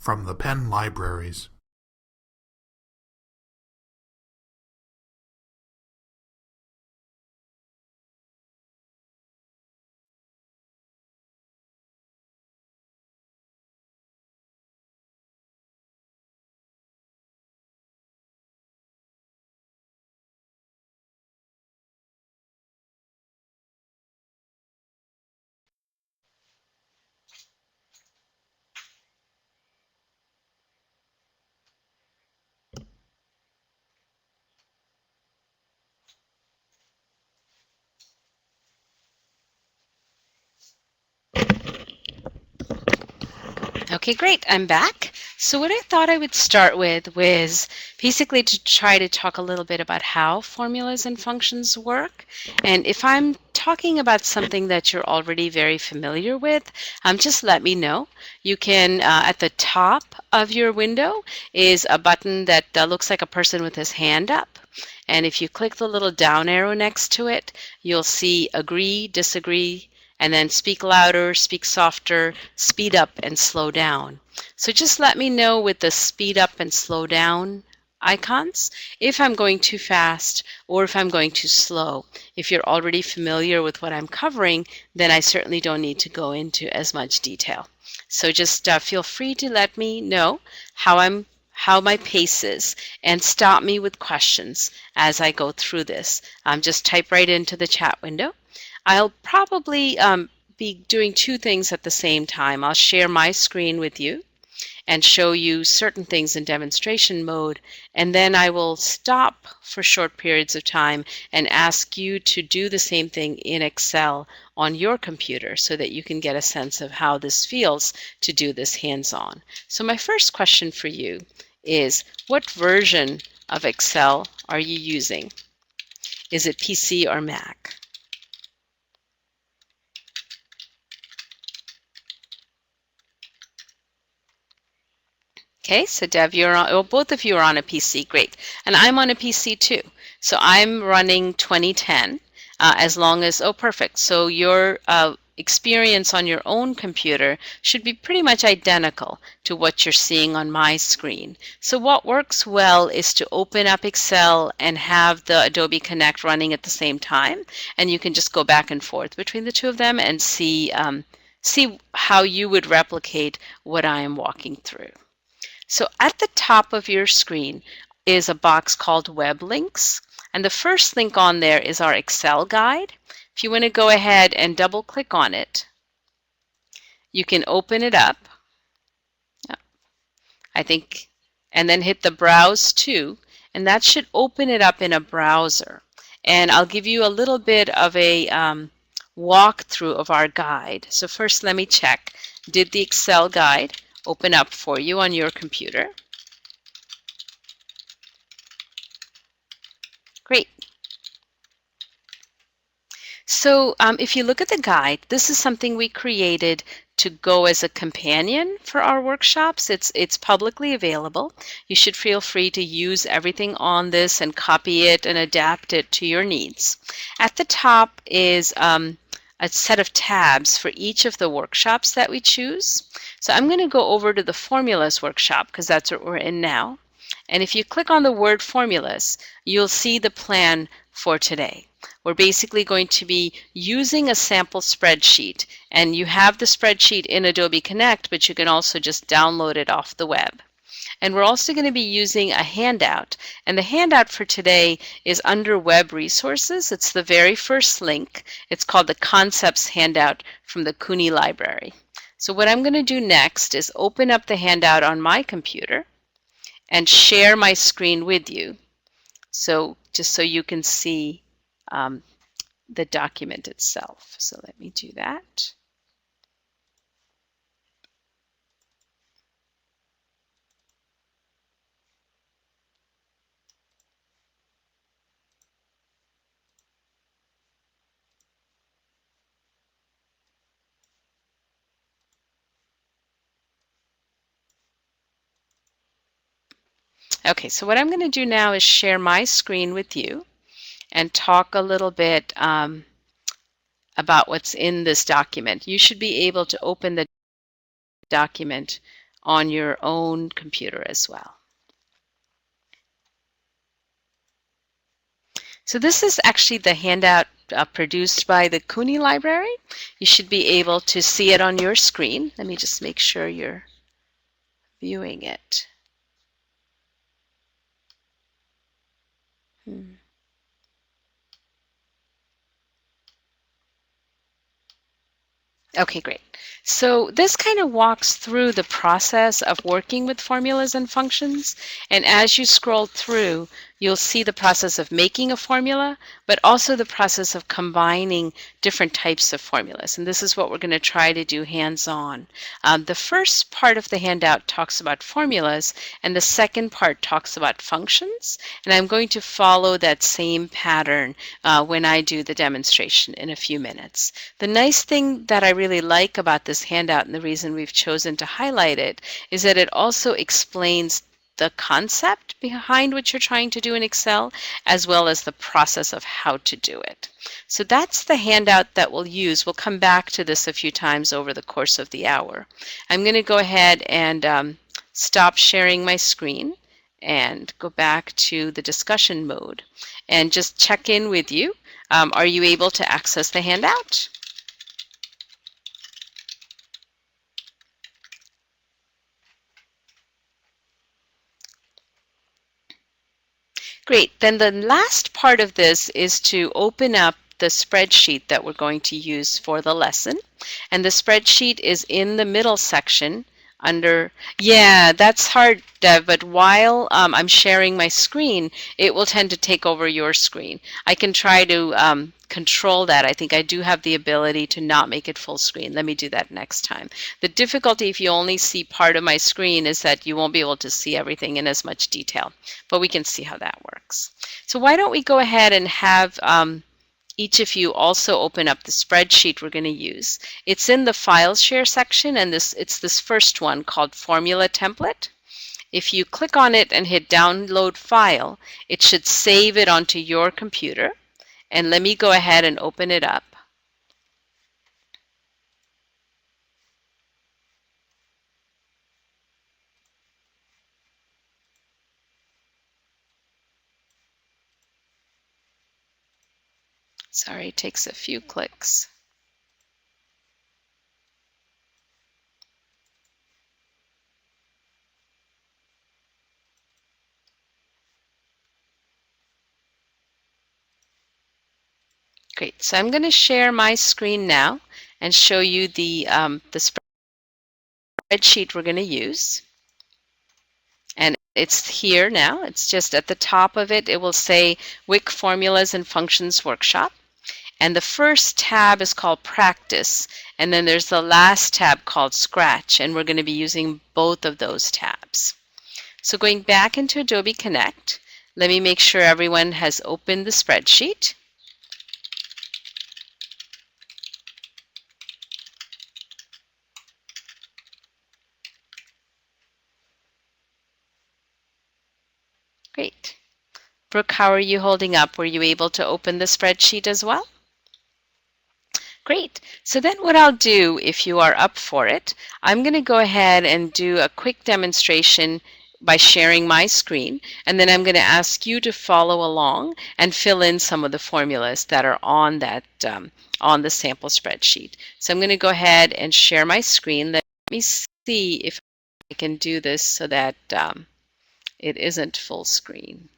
from the pen libraries. Okay, great. I'm back. So what I thought I would start with was basically to try to talk a little bit about how formulas and functions work. And if I'm talking about something that you're already very familiar with, just let me know. You can, at the top of your window is a button that looks like a person with his hand up. And if you click the little down arrow next to it, you'll see agree, disagree, and then speak louder, speak softer, speed up, and slow down. So just let me know with the speed up and slow down icons if I'm going too fast or if I'm going too slow. If you're already familiar with what I'm covering, then I certainly don't need to go into as much detail. So just feel free to let me know how my pace is, and stop me with questions as I go through this. Just type right into the chat window. I'll probably be doing two things at the same time. I'll share my screen with you and show you certain things in demonstration mode, and then I will stop for short periods of time and ask you to do the same thing in Excel on your computer so that you can get a sense of how this feels to do this hands-on. So my first question for you is, what version of Excel are you using? Is it PC or Mac? Okay, so Dev, you're on, well, both of you are on a PC, great. And I'm on a PC too. So I'm running 2010 as long as, oh, perfect. So your experience on your own computer should be pretty much identical to what you're seeing on my screen. So what works well is to open up Excel and have the Adobe Connect running at the same time. And you can just go back and forth between the two of them and see how you would replicate what I am walking through. So at the top of your screen is a box called Web Links, and the first link on there is our Excel guide. If you want to go ahead and double click on it, you can open it up, I think, and then hit the Browse To, and that should open it up in a browser. And I'll give you a little bit of a walkthrough of our guide. So first let me check, did the Excel guide open up for you on your computer? Great. So if you look at the guide, this is something we created to go as a companion for our workshops. It's publicly available. You should feel free to use everything on this and copy it and adapt it to your needs. At the top is a set of tabs for each of the workshops that we choose. So I'm going to go over to the formulas workshop because that's what we're in now. And if you click on the word formulas, you'll see the plan for today. We're basically going to be using a sample spreadsheet, and you have the spreadsheet in Adobe Connect, but you can also just download it off the web. And we're also going to be using a handout, and the handout for today is under Web Resources. It's the very first link. It's called the Concepts Handout from the CUNY Library. So what I'm going to do next is open up the handout on my computer and share my screen with you, so just so you can see the document itself. So let me do that. Okay, so what I'm going to do now is share my screen with you and talk a little bit about what's in this document. You should be able to open the document on your own computer as well. So this is actually the handout produced by the CUNY library. You should be able to see it on your screen. Let me just make sure you're viewing it. Okay, great. So this kind of walks through the process of working with formulas and functions. And as you scroll through, you'll see the process of making a formula, but also the process of combining different types of formulas. And this is what we're going to try to do hands-on. The first part of the handout talks about formulas, and the second part talks about functions. And I'm going to follow that same pattern when I do the demonstration in a few minutes. The nice thing that I really like about this handout, and the reason we've chosen to highlight it, is that it also explains the concept behind what you're trying to do in Excel, as well as the process of how to do it. So that's the handout that we'll use. We'll come back to this a few times over the course of the hour. I'm going to go ahead and stop sharing my screen and go back to the discussion mode and just check in with you. Are you able to access the handout? Great. Then the last part of this is to open up the spreadsheet that we're going to use for the lesson. And the spreadsheet is in the middle section under, yeah, that's hard, Dev, but while I'm sharing my screen, it will tend to take over your screen. I can try to control that. I think I do have the ability to not make it full screen. Let me do that next time. The difficulty if you only see part of my screen is that you won't be able to see everything in as much detail, but we can see how that works. So why don't we go ahead and have each of you also open up the spreadsheet we're going to use. It's in the File Share section, and it's this first one called Formula Template. If you click on it and hit Download File, it should save it onto your computer. And let me go ahead and open it up. Sorry, it takes a few clicks. Great, so I'm going to share my screen now and show you the spreadsheet we're going to use. And it's here now. It's just at the top of it. It will say WIC Formulas and Functions Workshop. And the first tab is called Practice. And then there's the last tab called Scratch. And we're going to be using both of those tabs. So going back into Adobe Connect, let me make sure everyone has opened the spreadsheet. Great. Brooke, how are you holding up? Were you able to open the spreadsheet as well? Great. So then what I'll do, if you are up for it, I'm going to go ahead and do a quick demonstration by sharing my screen, and then I'm going to ask you to follow along and fill in some of the formulas that are on that on the sample spreadsheet. So I'm going to go ahead and share my screen. Let me see if I can do this so that it isn't full screen.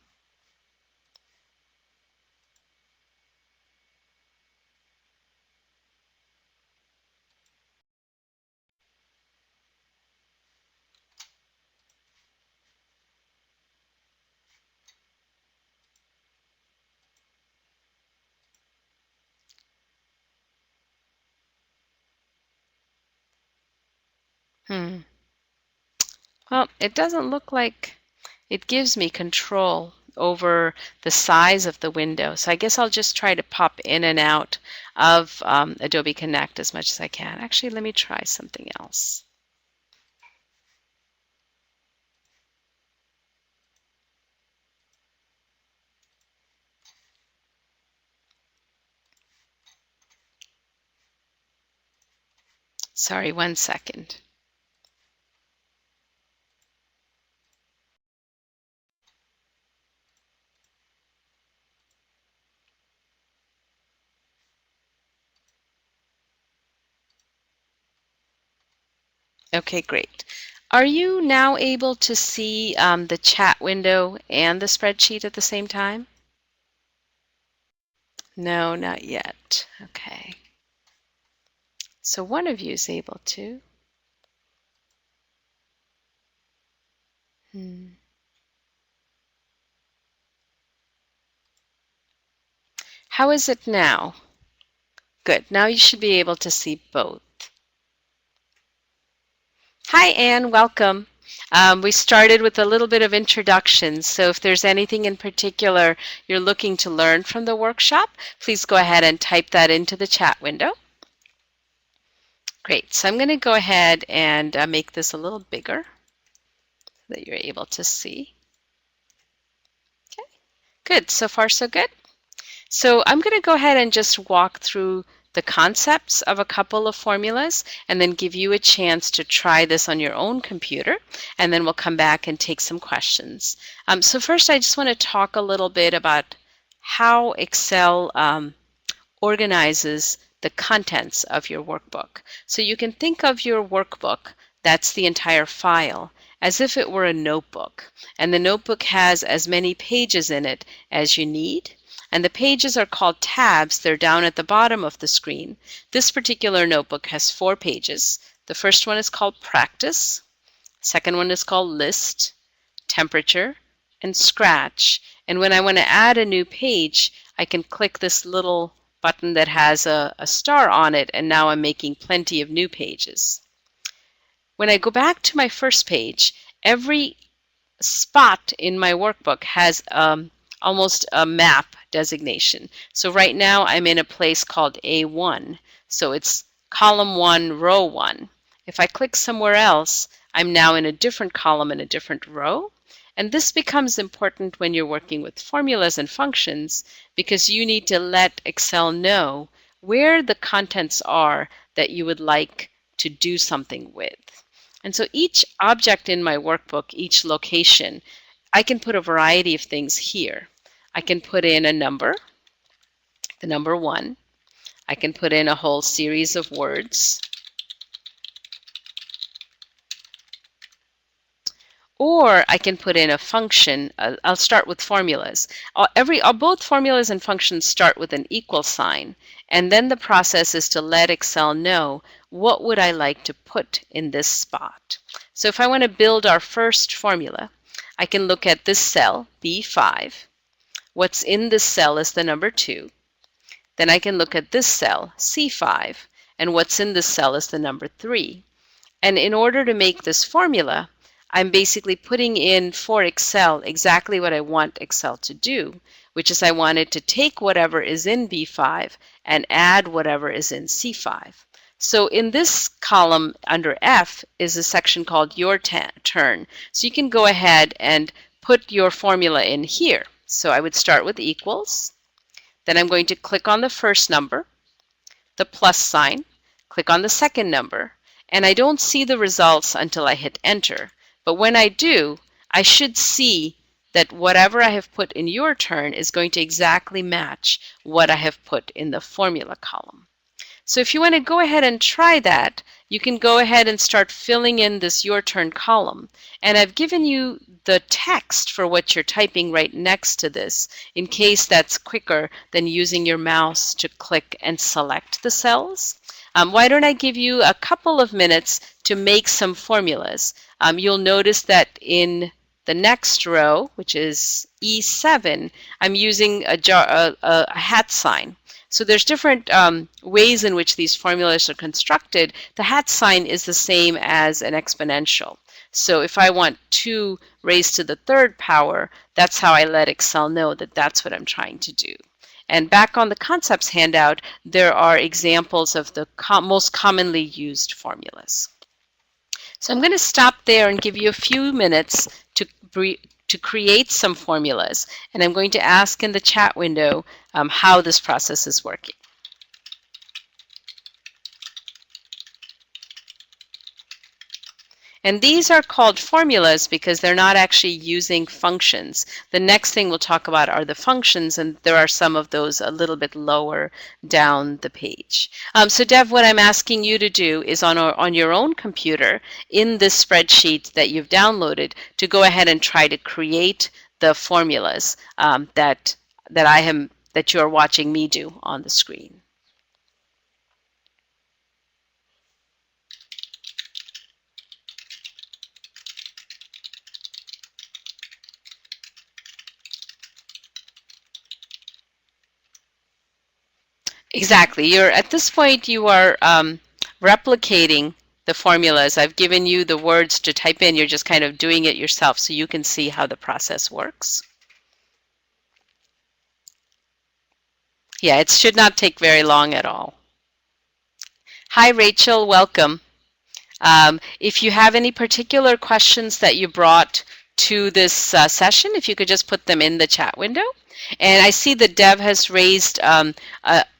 Well, it doesn't look like it gives me control over the size of the window. So I guess I'll just try to pop in and out of Adobe Connect as much as I can. Actually, let me try something else. Sorry, 1 second. Okay, great. Are you now able to see the chat window and the spreadsheet at the same time? No, not yet. Okay. So one of you is able to. Hmm. How is it now? Good. Now you should be able to see both. Hi, Anne. Welcome. We started with a little bit of introduction, so if there's anything in particular you're looking to learn from the workshop, please go ahead and type that into the chat window. Great. So I'm going to go ahead and make this a little bigger so that you're able to see. Okay. Good. So far, so good. So I'm going to go ahead and just walk through the concepts of a couple of formulas and then give you a chance to try this on your own computer, and then we'll come back and take some questions. So first, I just want to talk a little bit about how Excel organizes the contents of your workbook. So you can think of your workbook, that's the entire file, as if it were a notebook. And the notebook has as many pages in it as you need. And the pages are called tabs. They're down at the bottom of the screen. This particular notebook has 4 pages. The first one is called Practice. Second one is called List, Temperature, and Scratch. And when I want to add a new page, I can click this little button that has a star on it, and now I'm making plenty of new pages. When I go back to my first page, every spot in my workbook has almost a map designation. So right now I'm in a place called A1. So it's column 1, row 1. If I click somewhere else, I'm now in a different column in a different row. And this becomes important when you're working with formulas and functions, because you need to let Excel know where the contents are that you would like to do something with. And so each object in my workbook, each location, I can put a variety of things here. I can put in a number, the number 1. I can put in a whole series of words. Or I can put in a function. I'll start with formulas. Both formulas and functions start with an equal sign. And then the process is to let Excel know what would I like to put in this spot. So if I want to build our first formula, I can look at this cell, B5. What's in this cell is the number 2. Then I can look at this cell, C5, and what's in this cell is the number 3. And in order to make this formula, I'm basically putting in for Excel exactly what I want Excel to do, which is I want it to take whatever is in B5 and add whatever is in C5. So in this column under F is a section called Your Turn. So you can go ahead and put your formula in here. So I would start with equals. Then I'm going to click on the first number, the plus sign, click on the second number, and I don't see the results until I hit enter. But when I do, I should see that whatever I have put in your turn is going to exactly match what I have put in the formula column. So if you want to go ahead and try that, you can go ahead and start filling in this your turn column. And I've given you the text for what you're typing right next to this, in case that's quicker than using your mouse to click and select the cells. Why don't I give you a couple of minutes to make some formulas? You'll notice that in the next row, which is E7, I'm using a hat sign. So there's different ways in which these formulas are constructed. The hat sign is the same as an exponential. So if I want 2 raised to the 3rd power, that's how I let Excel know that that's what I'm trying to do. And back on the concepts handout, there are examples of the most commonly used formulas. So I'm going to stop there and give you a few minutes to create some formulas. And I'm going to ask in the chat window how this process is working. And these are called formulas because they're not actually using functions. The next thing we'll talk about are the functions, and there are some of those a little bit lower down the page. So Dev, what I'm asking you to do is on your own computer in this spreadsheet that you've downloaded to go ahead and try to create the formulas that you are watching me do on the screen. Exactly. At this point, you are replicating the formulas. I've given you the words to type in. You're just kind of doing it yourself so you can see how the process works. Yeah, it should not take very long at all. Hi, Rachel. Welcome. If you have any particular questions that you brought to this session, if you could just put them in the chat window. And I see that Dev has raised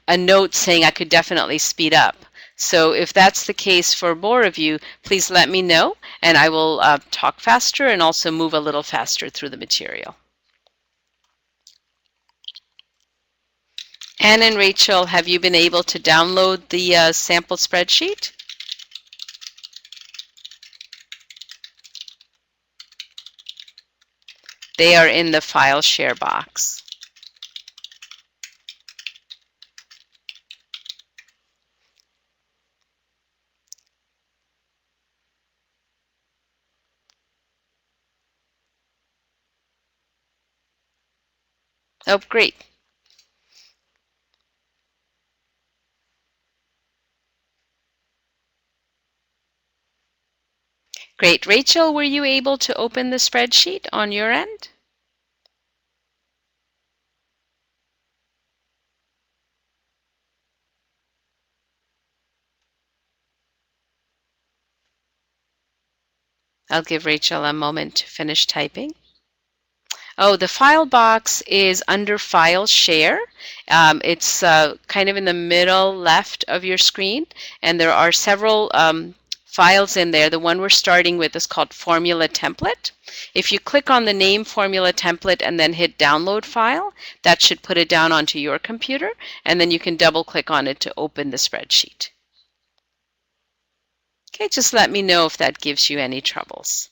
a note saying I could definitely speed up. So if that's the case for more of you, please let me know, and I will talk faster and also move a little faster through the material. Anne and Rachel, have you been able to download the sample spreadsheet? They are in the file share box. Oh, great. Great. Rachel, were you able to open the spreadsheet on your end? I'll give Rachel a moment to finish typing. Oh, the file box is under File Share. It's kind of in the middle left of your screen, and there are several files in there. The one we're starting with is called Formula Template. If you click on the name Formula Template and then hit Download File, that should put it down onto your computer, and then you can double-click on it to open the spreadsheet. Okay, just let me know if that gives you any troubles.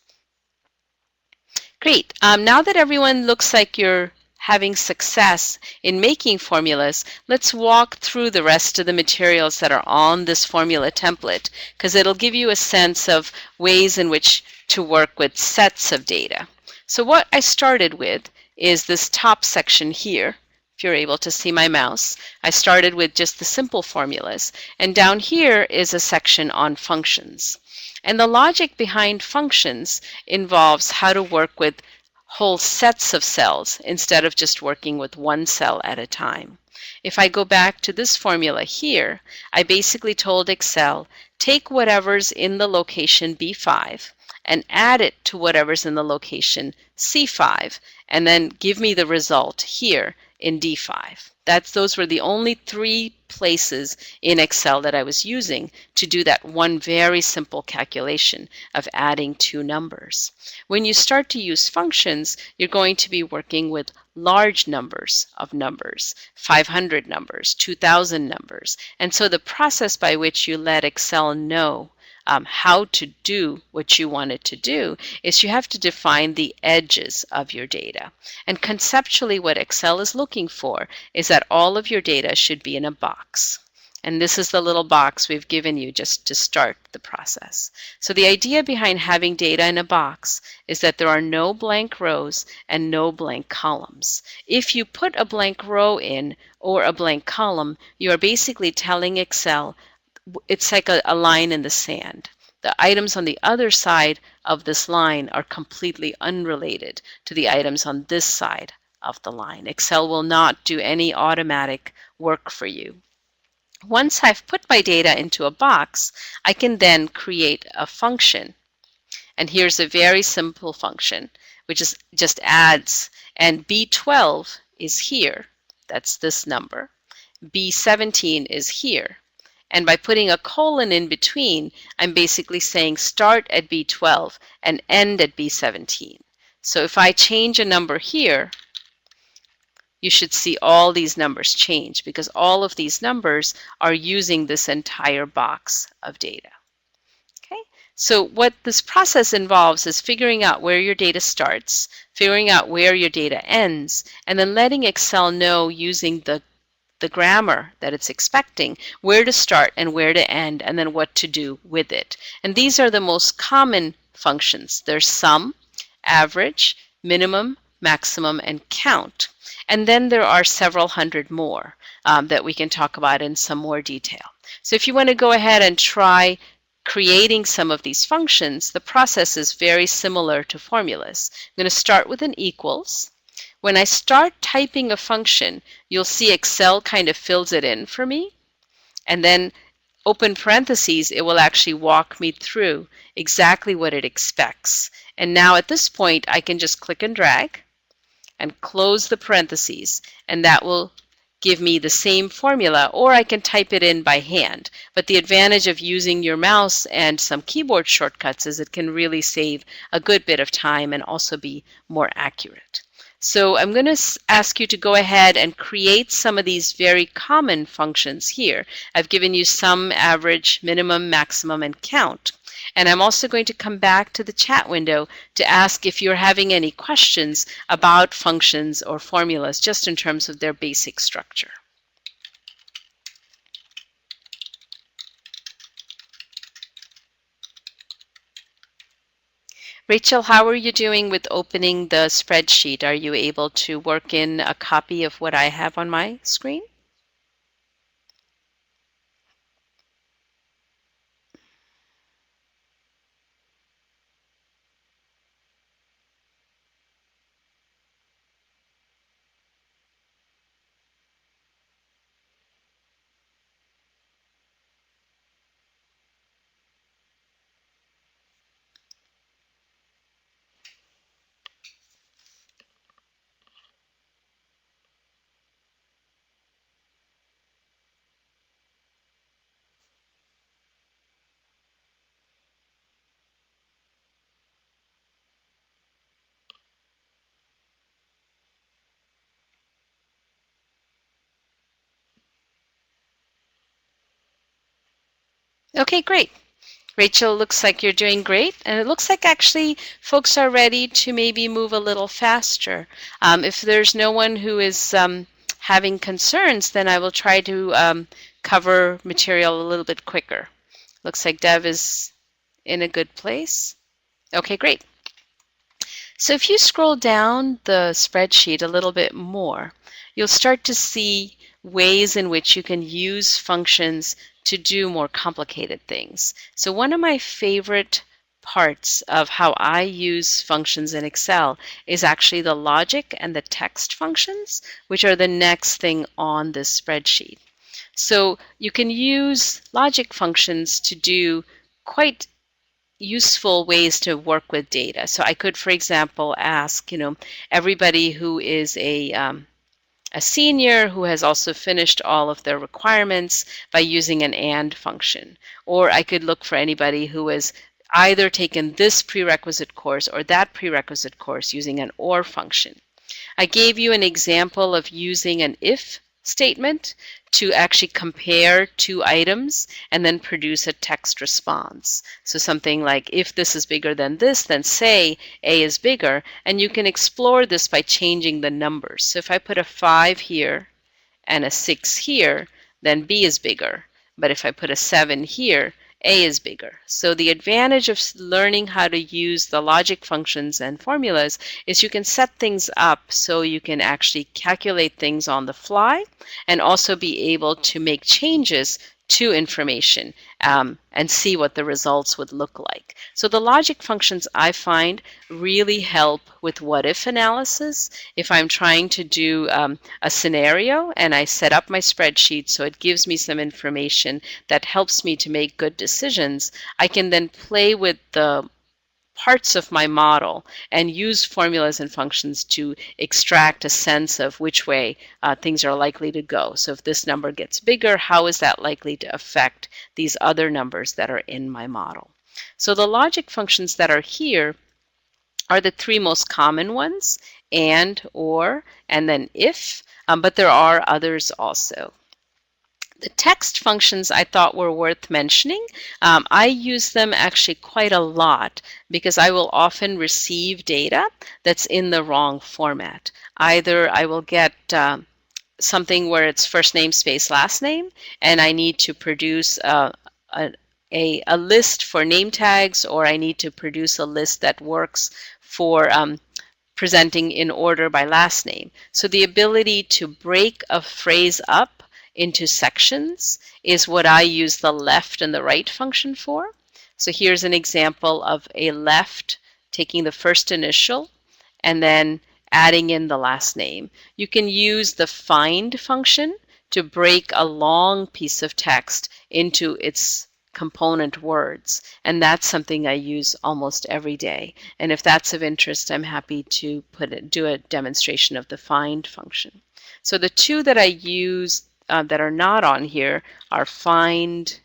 Great. Now that everyone looks like you're having success in making formulas, let's walk through the rest of the materials that are on this formula template, because it'll give you a sense of ways in which to work with sets of data. So what I started with is this top section here. If you're able to see my mouse, I started with just the simple formulas, and down here is a section on functions. And the logic behind functions involves how to work with whole sets of cells instead of just working with one cell at a time. If I go back to this formula here, I basically told Excel, take whatever's in the location B5 and add it to whatever's in the location C5, and then give me the result here in D5. Those were the only three places in Excel that I was using to do that one very simple calculation of adding two numbers. When you start to use functions, you're going to be working with large numbers of numbers, 500 numbers, 2,000 numbers. And so the process by which you let Excel know how to do what you want it to do is you have to define the edges of your data. And conceptually what Excel is looking for is that all of your data should be in a box. And this is the little box we've given you just to start the process. So the idea behind having data in a box is that there are no blank rows and no blank columns. If you put a blank row in or a blank column, you are basically telling Excel it's like a line in the sand. The items on the other side of this line are completely unrelated to the items on this side of the line. Excel will not do any automatic work for you. Once I've put my data into a box, I can then create a function. And here's a very simple function, which is just adds, and B12 is here. That's this number. B17 is here. And by putting a colon in between, I'm basically saying start at B12 and end at B17. So if I change a number here, you should see all these numbers change because all of these numbers are using this entire box of data. Okay, so what this process involves is figuring out where your data starts, figuring out where your data ends, and then letting Excel know using the grammar that it's expecting, where to start and where to end, and then what to do with it. And these are the most common functions. There's sum, average, minimum, maximum, and count. And then there are several hundred more that we can talk about in some more detail. So if you want to go ahead and try creating some of these functions, the process is very similar to formulas. I'm going to start with an equals. When I start typing a function, you'll see Excel kind of fills it in for me. And then open parentheses, it will actually walk me through exactly what it expects. And now at this point, I can just click and drag and close the parentheses, and that will give me the same formula, or I can type it in by hand. But the advantage of using your mouse and some keyboard shortcuts is it can really save a good bit of time and also be more accurate. So I'm going to ask you to go ahead and create some of these very common functions here. I've given you sum, average, minimum, maximum, and count. And I'm also going to come back to the chat window to ask if you're having any questions about functions or formulas just in terms of their basic structure. Rachel, how are you doing with opening the spreadsheet? Are you able to work in a copy of what I have on my screen? Okay, great. Rachel, looks like you're doing great, and it looks like actually folks are ready to maybe move a little faster. If there's no one who is having concerns, then I will try to cover material a little bit quicker. Looks like Dev is in a good place. Okay, great. So if you scroll down the spreadsheet a little bit more, you'll start to see ways in which you can use functions to do more complicated things. So one of my favorite parts of how I use functions in Excel is actually the logic and the text functions, which are the next thing on this spreadsheet. So you can use logic functions to do quite useful ways to work with data. So I could, for example, ask, everybody who is a senior who has also finished all of their requirements by using an AND function. Or I could look for anybody who has either taken this prerequisite course or that prerequisite course using an OR function. I gave you an example of using an if statement to actually compare two items and then produce a text response. So something like, if this is bigger than this, then say A is bigger, and you can explore this by changing the numbers. So if I put a 5 here and a 6 here, then B is bigger. But if I put a 7 here, A is bigger. So the advantage of learning how to use the logic functions and formulas is you can set things up so you can actually calculate things on the fly and also be able to make changes to information and see what the results would look like. So the logic functions I find really help with what-if analysis. If I'm trying to do a scenario and I set up my spreadsheet so it gives me some information that helps me to make good decisions, I can then play with the parts of my model and use formulas and functions to extract a sense of which way things are likely to go. So if this number gets bigger, how is that likely to affect these other numbers that are in my model? So the logic functions that are here are the three most common ones: and, or, and then if, but there are others also. The text functions I thought were worth mentioning. I use them actually quite a lot because I will often receive data that's in the wrong format. Either I will get something where it's first name space last name, and I need to produce a list for name tags, or I need to produce a list that works for presenting in order by last name. So the ability to break a phrase up into sections is what I use the left and the right function for. So here's an example of a left taking the first initial and then adding in the last name. You can use the find function to break a long piece of text into its component words, and that's something I use almost every day. And if that's of interest, I'm happy to do a demonstration of the find function. So the two that I use that are not on here are find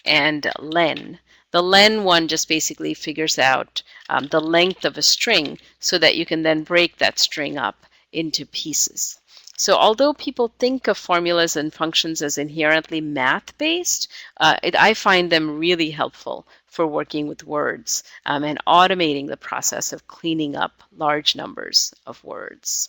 and len. The len one just basically figures out the length of a string so that you can then break that string up into pieces. So although people think of formulas and functions as inherently math-based, I find them really helpful for working with words and automating the process of cleaning up large numbers of words.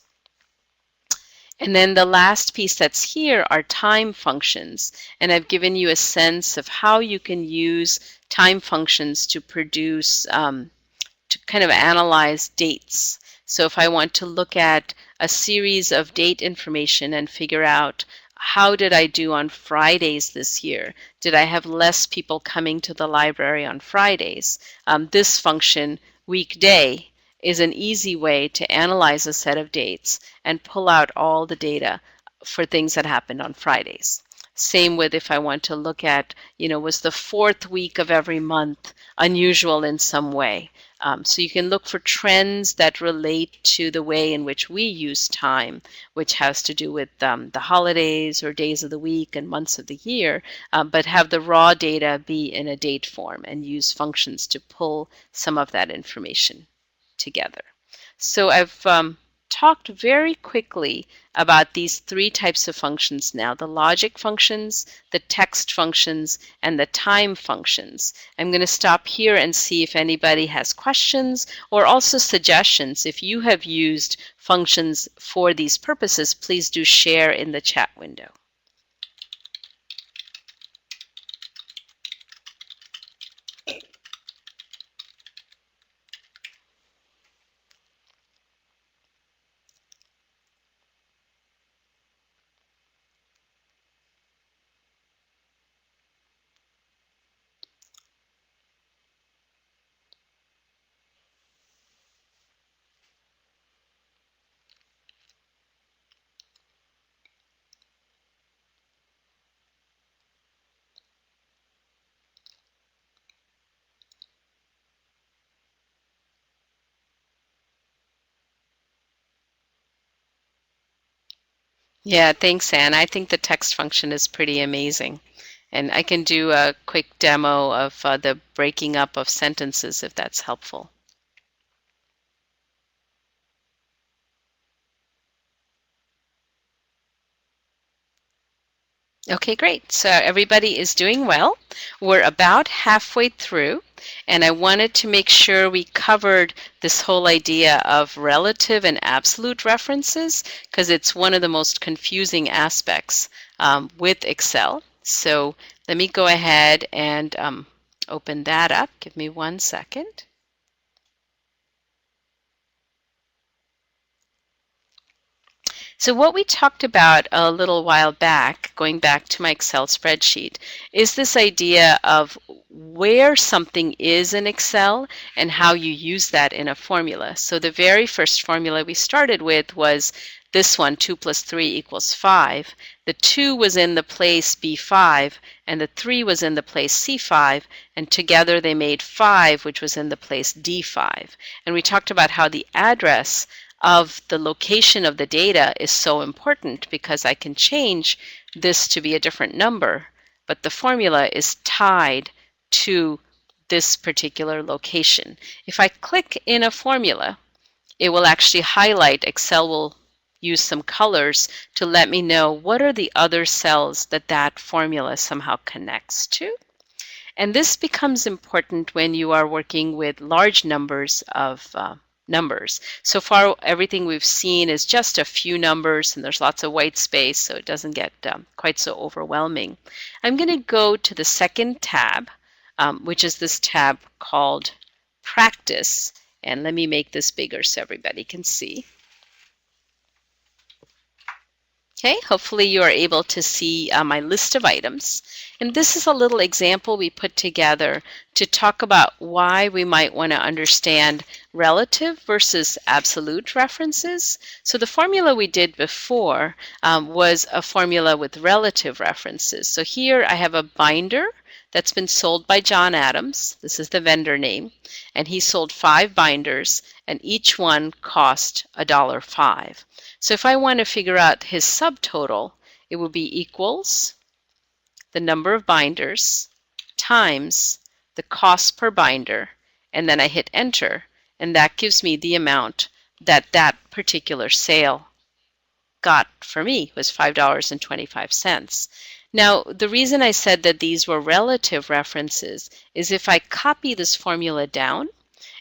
And then the last piece that's here are time functions. And I've given you a sense of how you can use time functions to produce, to kind of analyze dates. So if I want to look at a series of date information and figure out how did I do on Fridays this year? Did I have less people coming to the library on Fridays? This function, weekday, is an easy way to analyze a set of dates and pull out all the data for things that happened on Fridays. Same with if I want to look at, was the fourth week of every month unusual in some way? So you can look for trends that relate to the way in which we use time, which has to do with the holidays or days of the week and months of the year, but have the raw data be in a date form and use functions to pull some of that information together. So I've talked very quickly about these three types of functions now: the logic functions, the text functions, and the time functions. I'm going to stop here and see if anybody has questions or also suggestions. If you have used functions for these purposes, please do share in the chat window. Yeah, thanks, Anne. I think the text function is pretty amazing. And I can do a quick demo of the breaking up of sentences if that's helpful. Okay, great. So everybody is doing well. We're about halfway through, and I wanted to make sure we covered this whole idea of relative and absolute references because it's one of the most confusing aspects with Excel. So let me go ahead and open that up. Give me 1 second. So what we talked about a little while back, going back to my Excel spreadsheet, is this idea of where something is in Excel and how you use that in a formula. So the very first formula we started with was this one, 2 plus 3 equals 5. The 2 was in the place B5, and the 3 was in the place C5, and together they made 5, which was in the place D5. And we talked about how the address of the location of the data is so important because I can change this to be a different number, but the formula is tied to this particular location. If I click in a formula, it will actually highlight. Excel will use some colors to let me know what are the other cells that that formula somehow connects to. And this becomes important when you are working with large numbers of numbers. So far, everything we've seen is just a few numbers, and there's lots of white space, so it doesn't get quite so overwhelming. I'm going to go to the second tab, which is this tab called Practice. And let me make this bigger so everybody can see. Okay, hopefully you are able to see my list of items. And this is a little example we put together to talk about why we might want to understand relative versus absolute references. So the formula we did before was a formula with relative references. So here I have a binder that's been sold by John Adams. This is the vendor name. And he sold 5 binders, and each one cost $1.05. So if I want to figure out his subtotal, it would be equals the number of binders times the cost per binder, and then I hit enter, and that gives me the amount that that particular sale got for me, was $5.25. Now, the reason I said that these were relative references is if I copy this formula down,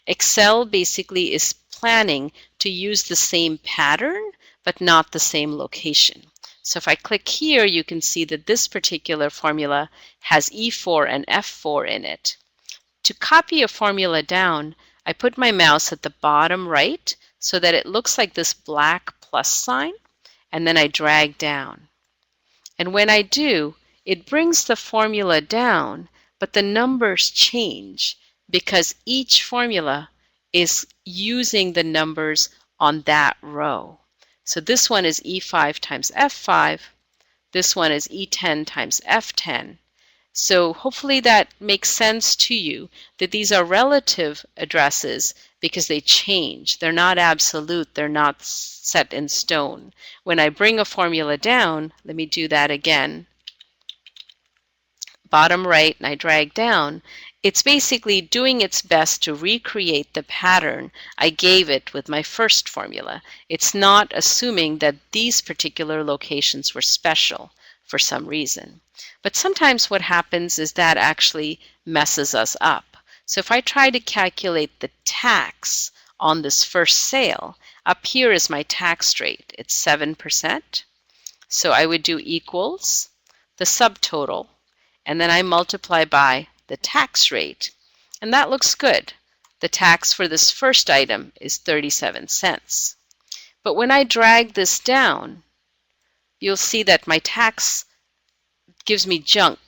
Excel basically is planning to use the same pattern, but not the same location. So if I click here, you can see that this particular formula has E4 and F4 in it. To copy a formula down, I put my mouse at the bottom right so that it looks like this black plus sign, and then I drag down. And when I do, it brings the formula down, but the numbers change because each formula is using the numbers on that row. So this one is E5 times F5. This one is E10 times F10. So hopefully that makes sense to you that these are relative addresses because they change. They're not absolute. They're not set in stone. When I bring a formula down, let me do that again. Bottom right, and I drag down, it's basically doing its best to recreate the pattern I gave it with my first formula. It's not assuming that these particular locations were special for some reason. But sometimes what happens is that actually messes us up. So if I try to calculate the tax on this first sale, up here is my tax rate. It's 7%. So I would do equals the subtotal, and then I multiply by the tax rate, and that looks good. The tax for this first item is 37 cents. But when I drag this down, you'll see that my tax gives me junk.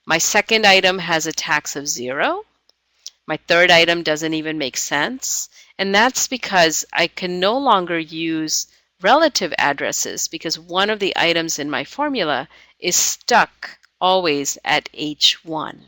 My second item has a tax of 0. My third item doesn't even make sense, and that's because I can no longer use relative addresses because one of the items in my formula is stuck always at H1.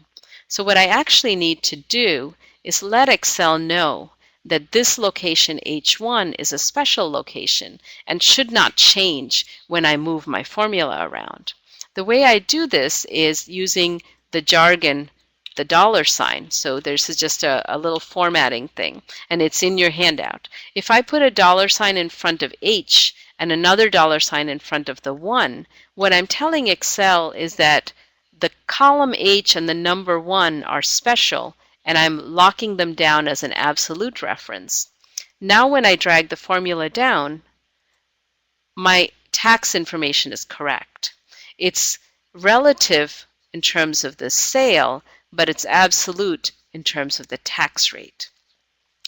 So what I actually need to do is let Excel know that this location H1 is a special location and should not change when I move my formula around. The way I do this is using the jargon, the $sign. So there's just a little formatting thing, and it's in your handout. If I put a $sign in front of H and another $sign in front of the 1, what I'm telling Excel is that the column H and the number 1 are special, and I'm locking them down as an absolute reference. Now when I drag the formula down, my tax information is correct. It's relative in terms of the sale, but it's absolute in terms of the tax rate.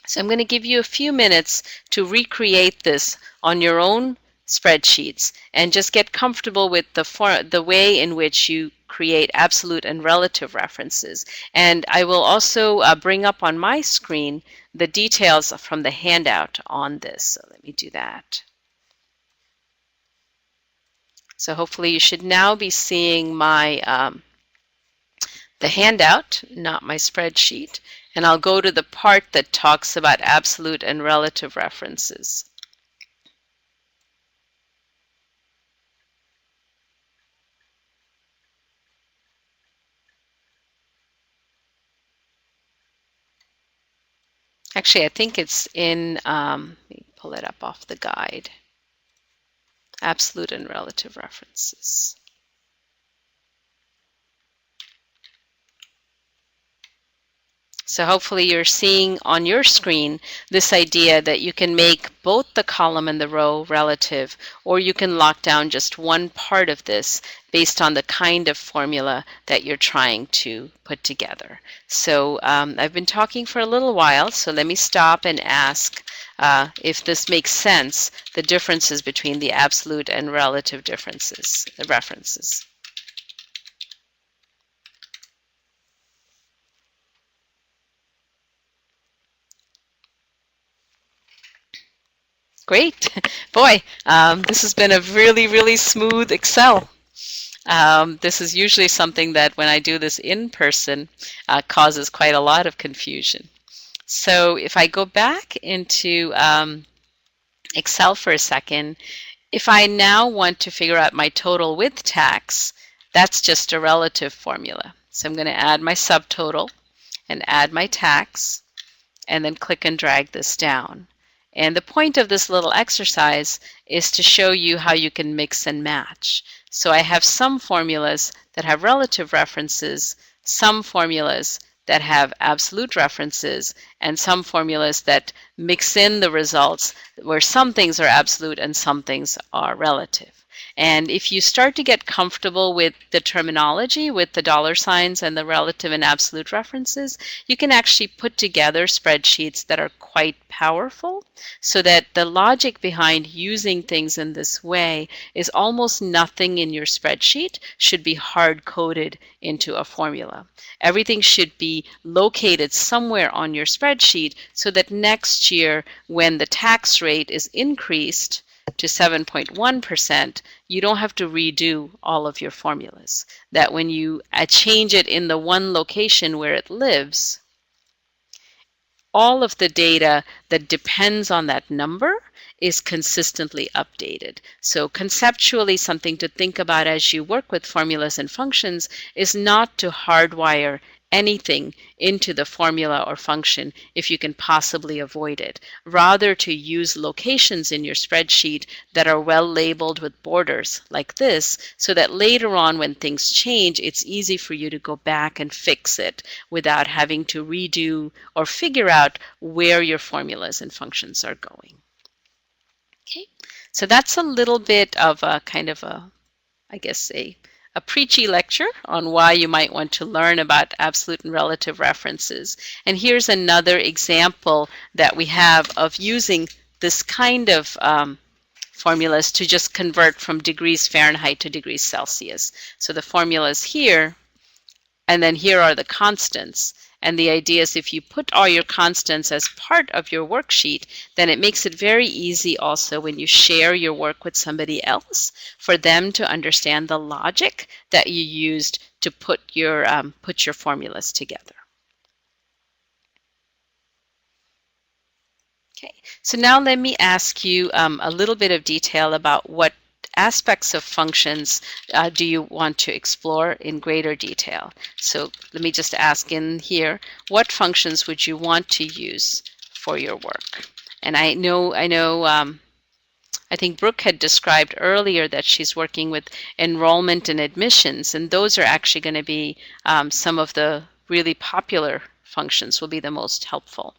So I'm going to give you a few minutes to recreate this on your own spreadsheets and just get comfortable with the way in which you create absolute and relative references. And I will also bring up on my screen the details from the handout on this. So let me do that. So hopefully you should now be seeing my the handout, not my spreadsheet, and I'll go to the part that talks about absolute and relative references. Actually, I think it's in, let me pull it up off the guide, absolute and relative references. So hopefully you're seeing on your screen this idea that you can make both the column and the row relative, or you can lock down just one part of this based on the kind of formula that you're trying to put together. So I've been talking for a little while, so let me stop and ask if this makes sense, the differences between the absolute and relative differences, the references. Great. Boy, this has been a really, really smooth Excel. This is usually something that when I do this in person causes quite a lot of confusion. So if I go back into Excel for a second, if I now want to figure out my total with tax, that's just a relative formula. So I'm going to add my subtotal and add my tax, and then click and drag this down. And the point of this little exercise is to show you how you can mix and match. So I have some formulas that have relative references, some formulas that have absolute references, and some formulas that mix in the results where some things are absolute and some things are relative. And if you start to get comfortable with the terminology, with the dollar signs and the relative and absolute references, you can actually put together spreadsheets that are quite powerful, so that the logic behind using things in this way is almost nothing in your spreadsheet should be hard-coded into a formula. Everything should be located somewhere on your spreadsheet so that next year, when the tax rate is increased to 7.1%, you don't have to redo all of your formulas. That when you change it in the one location where it lives, all of the data that depends on that number is consistently updated. So conceptually, something to think about as you work with formulas and functions is not to hardwire anything into the formula or function if you can possibly avoid it. Rather, to use locations in your spreadsheet that are well labeled with borders like this, so that later on when things change, it's easy for you to go back and fix it without having to redo or figure out where your formulas and functions are going. Okay, so that's a little bit of a kind of a, I guess, a preachy lecture on why you might want to learn about absolute and relative references. And here's another example that we have of using this kind of formulas to just convert from degrees Fahrenheit to degrees Celsius. So the formulas here, and then here are the constants. And the idea is if you put all your constants as part of your worksheet, then it makes it very easy also when you share your work with somebody else for them to understand the logic that you used to put your formulas together. Okay, so now let me ask you a little bit of detail about what aspects of functions do you want to explore in greater detail. So let me just ask in here, what functions would you want to use for your work? And I think Brooke had described earlier that she's working with enrollment and admissions, and those are actually going to be some of the really popular functions, will be the most helpful.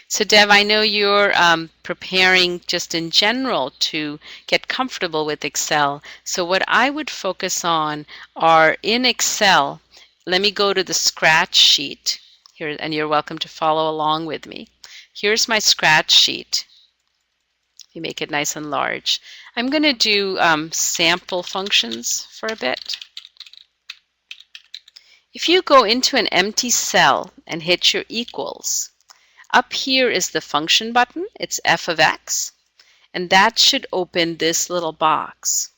So Dev, I know you're preparing just in general to get comfortable with Excel. So what I would focus on are in Excel, let me go to the scratch sheet here, and you're welcome to follow along with me. Here's my scratch sheet. You make it nice and large. I'm going to do sample functions for a bit. If you go into an empty cell and hit your equals, up here is the function button. It's f of x, and that should open this little box.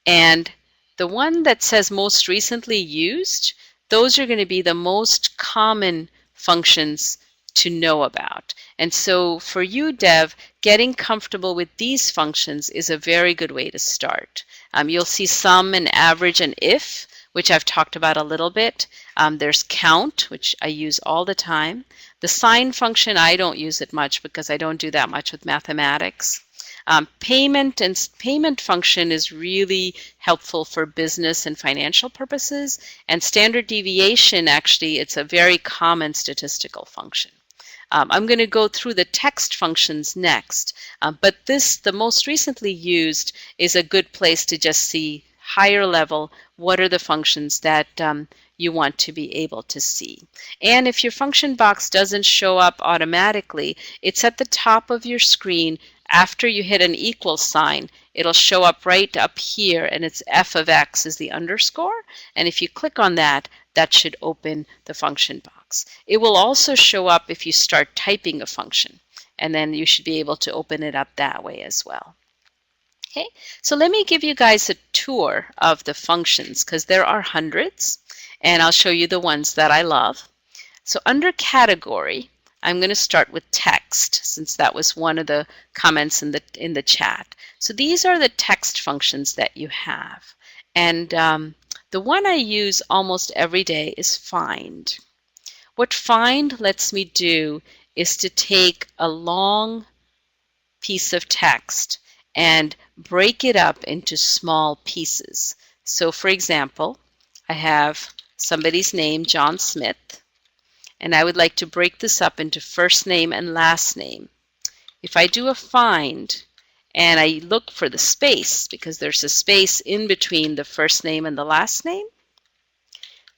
And the one that says most recently used, those are going to be the most common functions to know about. And so for you, Dev, getting comfortable with these functions is a very good way to start. You'll see sum and average and if, which I've talked about a little bit. There's count, which I use all the time. The sign function, I don't use it much because I don't do that much with mathematics. Payment function is really helpful for business and financial purposes, and standard deviation, actually, it's a very common statistical function. I'm going to go through the text functions next, but the most recently used, is a good place to just see higher level, what are the functions that you want to be able to see. And if your function box doesn't show up automatically, it's at the top of your screen. After you hit an equal sign, it'll show up right up here, and it's f of x is the underscore. And if you click on that, that should open the function box. It will also show up if you start typing a function, and then you should be able to open it up that way as well. Okay, so let me give you guys a tour of the functions, because there are hundreds, and I'll show you the ones that I love. So under category, I'm going to start with text, since that was one of the comments in the chat. So these are the text functions that you have. And the one I use almost every day is find. What find lets me do is to take a long piece of text and break it up into small pieces. So for example, I have somebody's name, John Smith, and I would like to break this up into first name and last name. If I do a find and I look for the space, because there's a space in between the first name and the last name,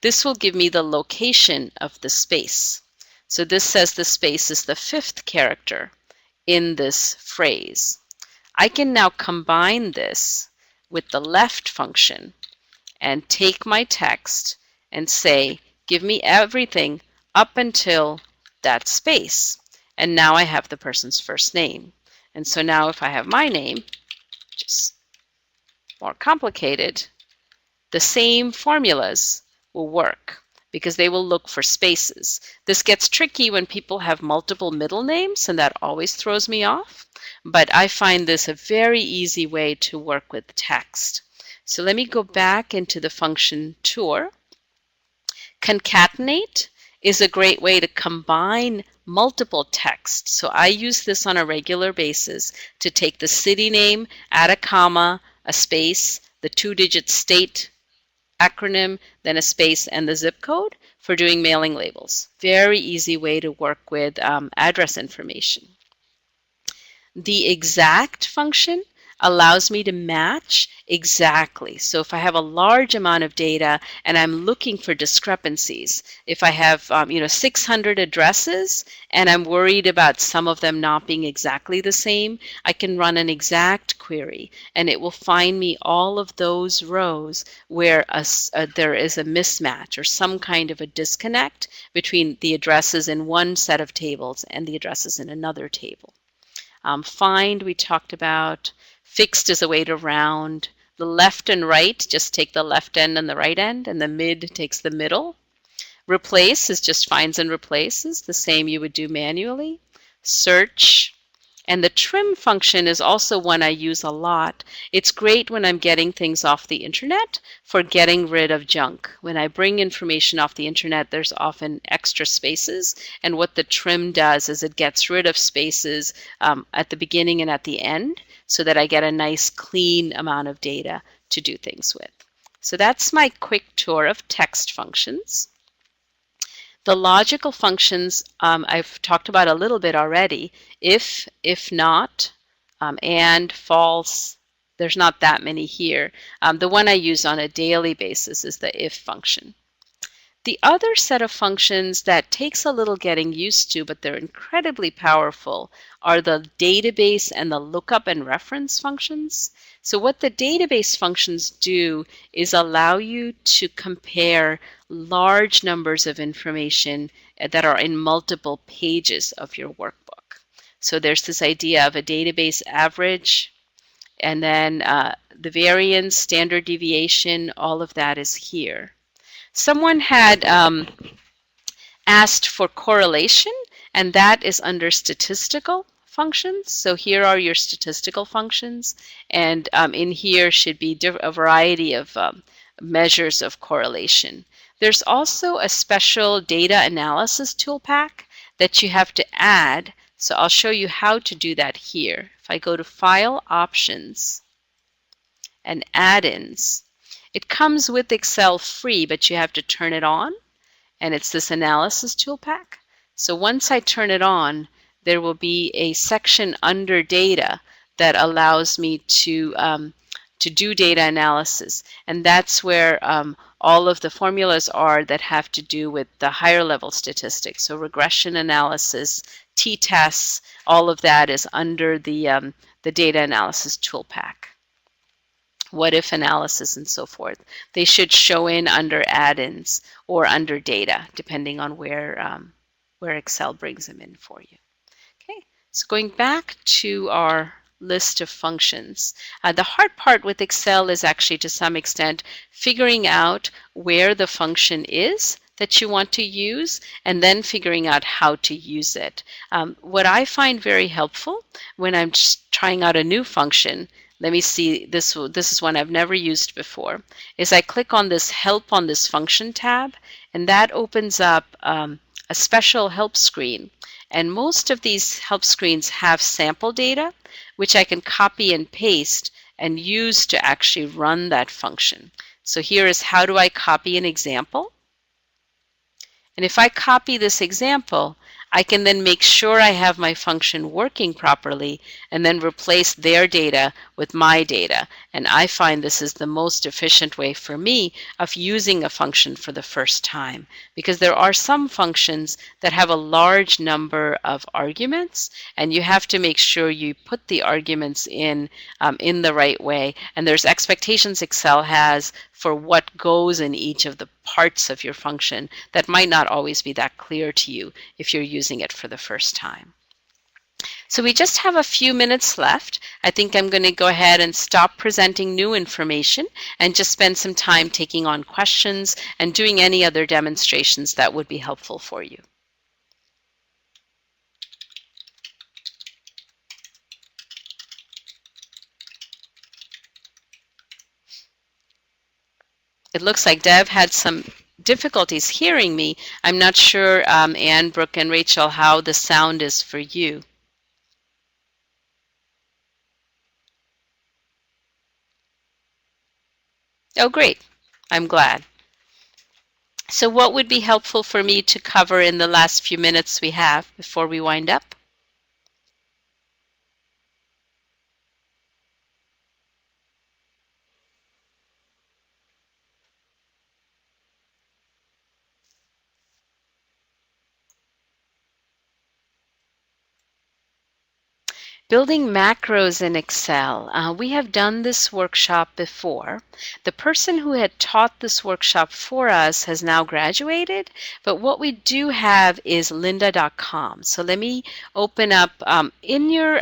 this will give me the location of the space. So this says the space is the 5th character in this phrase. I can now combine this with the left function and take my text and say, give me everything up until that space. And now I have the person's first name. And so now if I have my name, which is more complicated, the same formulas will work because they will look for spaces. This gets tricky when people have multiple middle names, and that always throws me off. But I find this a very easy way to work with text. So let me go back into the function tour. Concatenate is a great way to combine multiple text. So I use this on a regular basis to take the city name, add a comma, a space, the 2-digit state acronym, then a space, and the zip code for doing mailing labels. Very easy way to work with address information. The exact function allows me to match exactly. So if I have a large amount of data and I'm looking for discrepancies, if I have 600 addresses and I'm worried about some of them not being exactly the same, I can run an exact query and it will find me all of those rows where there is a mismatch or some kind of a disconnect between the addresses in one set of tables and the addresses in another table. Find, we talked about. Fixed is a way to round. The left and right, just take the left end and the right end, and the mid takes the middle. Replace is just finds and replaces, the same you would do manually. Search. And the trim function is also one I use a lot. It's great when I'm getting things off the internet for getting rid of junk. When I bring information off the internet, there's often extra spaces. And what the trim does is it gets rid of spaces at the beginning and at the end so that I get a nice clean amount of data to do things with. So that's my quick tour of text functions. The logical functions I've talked about a little bit already. If not, and, false. There's not that many here. The one I use on a daily basis is the if function. The other set of functions that takes a little getting used to, but they're incredibly powerful, are the database and the lookup and reference functions. So what the database functions do is allow you to compare large numbers of information that are in multiple pages of your workbook. So there's this idea of a database average, and then the variance, standard deviation, all of that is here. Someone had asked for correlation, and that is under statistical functions. So here are your statistical functions, and in here should be a variety of measures of correlation. There's also a special data analysis tool pack that you have to add. So I'll show you how to do that here. If I go to File, Options, and Add-ins, it comes with Excel free, but you have to turn it on, and it's this analysis tool pack. So once I turn it on, there will be a section under data that allows me to do data analysis, and that's where all of the formulas are that have to do with the higher level statistics. So regression analysis, t-tests, all of that is under the data analysis tool pack. What if analysis and so forth. They should show in under add-ins or under data, depending on where Excel brings them in for you. Okay, so going back to our list of functions. The hard part with Excel is actually to some extent figuring out where the function is that you want to use and then figuring out how to use it. What I find very helpful when I'm just trying out a new function, let me see, this is one I've never used before, is I click on this Help on this Function tab, and that opens up a special help screen. And most of these help screens have sample data, which I can copy and paste and use to actually run that function. So here is how do I copy an example. And if I copy this example, I can then make sure I have my function working properly and then replace their data with my data. And I find this is the most efficient way for me of using a function for the first time, because there are some functions that have a large number of arguments, and you have to make sure you put the arguments in the right way. And there's expectations Excel has for what goes in each of the parts of your function that might not always be that clear to you if you're using it for the first time. So we just have a few minutes left. I think I'm going to go ahead and stop presenting new information and just spend some time taking on questions and doing any other demonstrations that would be helpful for you. It looks like Deb had some difficulties hearing me. I'm not sure, Anne, Brooke, and Rachel, how the sound is for you. Oh, great. I'm glad. So what would be helpful for me to cover in the last few minutes we have before we wind up? Building macros in Excel. We have done this workshop before. The person who had taught this workshop for us has now graduated, but what we do have is lynda.com. So let me open up in your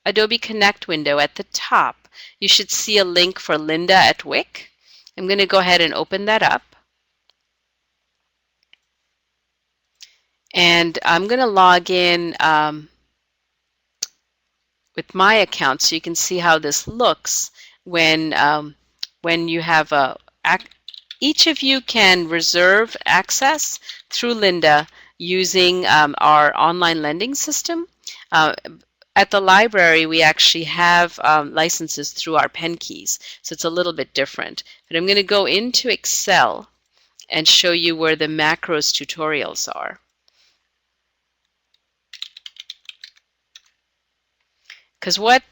Adobe Connect window at the top. You should see a link for Lynda at WIC. I'm going to go ahead and open that up. And I'm going to log in with my account so you can see how this looks when you have each of you can reserve access through Lynda using our online lending system. At the library, we actually have licenses through our pen keys, so it's a little bit different. But I'm going to go into Excel and show you where the macros tutorials are. Because what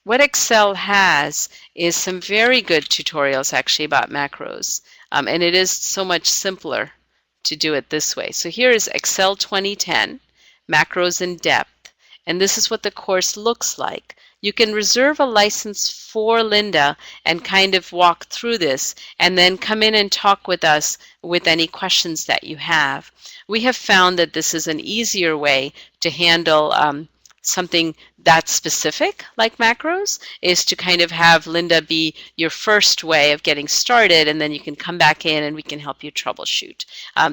Excel has is some very good tutorials actually about macros. And it is so much simpler to do it this way. So here is Excel 2010, Macros in Depth, and this is what the course looks like. You can reserve a license for Linda and kind of walk through this and then come in and talk with us with any questions that you have. We have found that this is an easier way to handle something that's specific like macros, is to kind of have Linda be your first way of getting started, and then you can come back in and we can help you troubleshoot.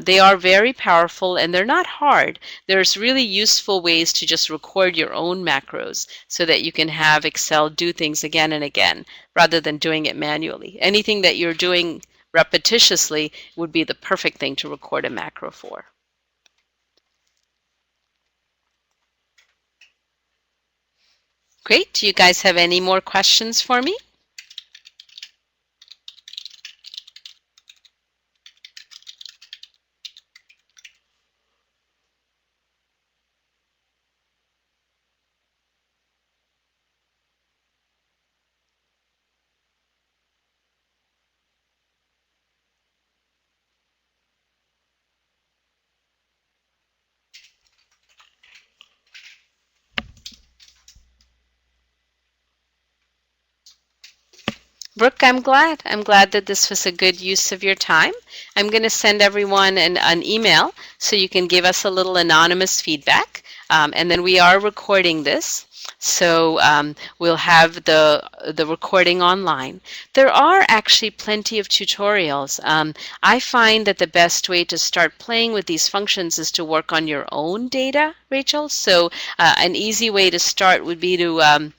They are very powerful and they're not hard. There's really useful ways to just record your own macros so that you can have Excel do things again and again rather than doing it manually. Anything that you're doing repetitiously would be the perfect thing to record a macro for. Great. Do you guys have any more questions for me? Brooke, I'm glad. I'm glad that this was a good use of your time. I'm going to send everyone an email so you can give us a little anonymous feedback. And then we are recording this. So we'll have the recording online. There are actually plenty of tutorials. I find that the best way to start playing with these functions is to work on your own data, Rachel. So an easy way to start would be to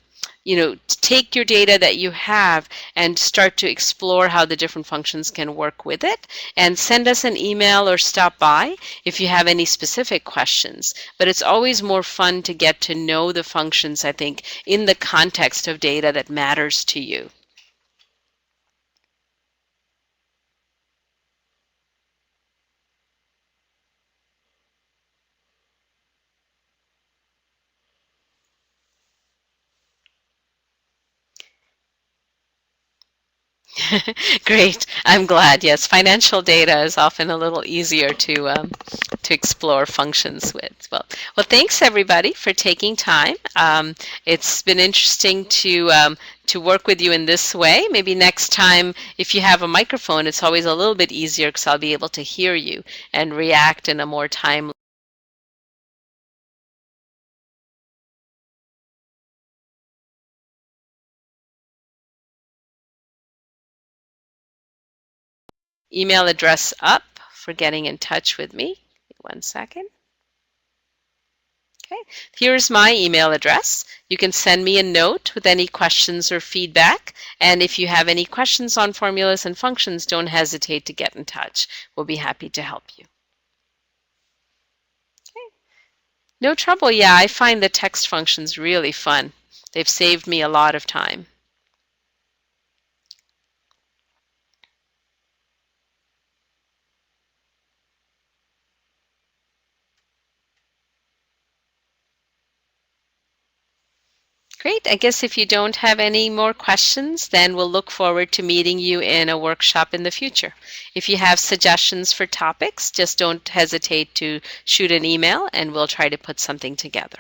take your data that you have and start to explore how the different functions can work with it, and send us an email or stop by if you have any specific questions. But it's always more fun to get to know the functions, I think, in the context of data that matters to you. Great. I'm glad. Yes, financial data is often a little easier to explore functions with. Well, thanks everybody for taking time. It's been interesting to work with you in this way. Maybe next time, if you have a microphone, it's always a little bit easier because I'll be able to hear you and react in a more timely. Email address up for getting in touch with me. 1 second. Okay, here's my email address. You can send me a note with any questions or feedback. And if you have any questions on formulas and functions, don't hesitate to get in touch. We'll be happy to help you. Okay. No trouble. Yeah, I find the text functions really fun. They've saved me a lot of time. Great. I guess if you don't have any more questions, then we'll look forward to meeting you in a workshop in the future. If you have suggestions for topics, just don't hesitate to shoot an email and we'll try to put something together.